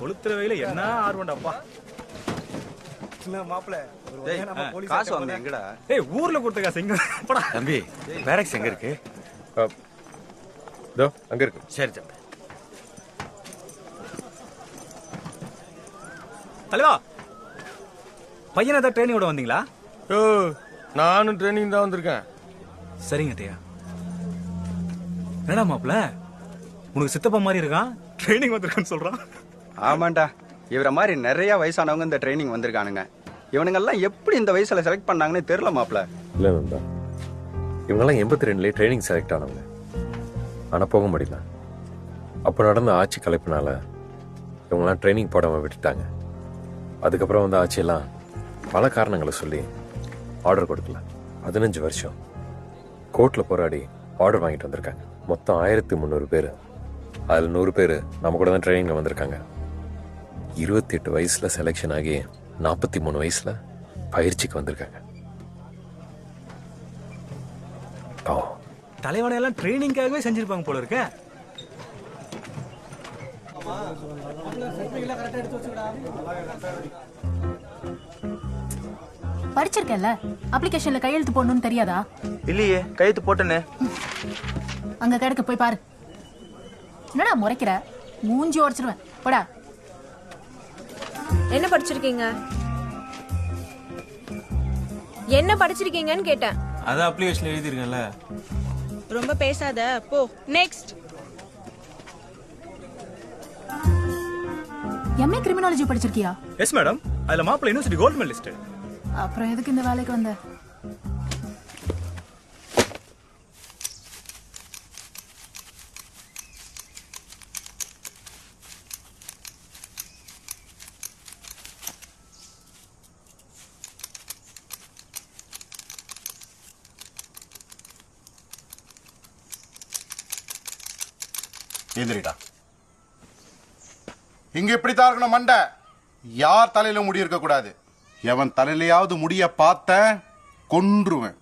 கொளுத்துற வெயில என்ன ஆர்வம்டாப்பா. மாப்பிள்ள காசு வந்து எங்கடா? ஏய் ஊர்ல கொடுத்த காசு எங்க? போடா தம்பி, பேரக்ஸ் எங்க இருக்கு? இதோ அங்க இருக்கு. சரி தம்பி. தலைவா, பையனை ஏதாவது ட்ரைனிங் விட வந்தீங்களா? ஓ, நானும் ட்ரைனிங் தான் வந்திருக்கேன். சரிங்க ஐயா. என்னடா மாப்பிள்ள, உனக்கு சித்தப்பா மாதிரி இருக்கான், ட்ரைனிங் வந்திருக்கான்னு சொல்றான். ஆமாண்டா, இவரை மாதிரி நிறைய வயசானவங்க இந்த ட்ரைனிங் வந்திருக்கானுங்க. இவனுங்கெல்லாம் எப்படி இந்த வயசுல செலக்ட் பண்ணாங்கன்னு தெரியல மாப்பிள்ள. இல்லை நந்தா, இவங்கெல்லாம் 82லயே ட்ரைனிங் செலக்ட் ஆனவங்க. ஆனால் போக முடியல. அப்போ நடந்த ஆட்சி கலைப்பினால இவங்கெல்லாம் ட்ரைனிங் போடாமல் விட்டுட்டாங்க. அதுக்கப்புறம் வந்து ஆட்சியெல்லாம் பல காரணங்களை சொல்லி ஆர்டர் கொடுக்கல. 15 வருஷம் கோர்ட்டில் போராடி ஆர்டர் வாங்கிட்டு வந்திருக்காங்க. மொத்தம் 1300 பேர். அதில் 100 பேர் நம்ம கூட தான் ட்ரைனிங்கில் வந்திருக்காங்க. 28 வயசில் செலெக்ஷன் ஆகி 43 வயசில் பயிற்சிக்கு வந்திருக்காங்க. தலைவனை எல்லாம் ட்ரைனிங்காகவே செஞ்சிருப்பாங்க போல இருக்க. படிச்சிருக்கேன்ல, அப்ளிகேஷன்ல கையெழுத்து போடணும்னு தெரியாதா? இல்லையே, கையெழுத்து போட்டனே. அங்க கிடக்கு, போய் பாரு. என்னடா முறைக்கிற? மூஞ்சி உடைச்சிருவேன், போடா. என்ன படிச்சிருக்கீங்க? என்ன படிச்சிருக்கீங்கன்னு கேட்டேன். அத அப்ளிகேஷன்ல எழுதிருக்கேன்ல. ரொம்ப பேசாத, போ. நெக்ஸ்ட். எம்ஏ கிரிமினாலஜி படிச்சிருக்கியா? எஸ் மேடம், அதுல மாப்பிள்ள யூனிவர்சிட்டி கோல்ட் மெடலிஸ்ட். அப்புறம் எதுக்கு இந்த வேலைக்கு வந்த? எந்திரிடா. இங்க இப்படித்தான் இருக்கணும் மண்டை. யார் தலையில முடி இருக்க கூடாது. எவன் தலையிலையாவது முடிய பார்த்த கொன்றுவேன்.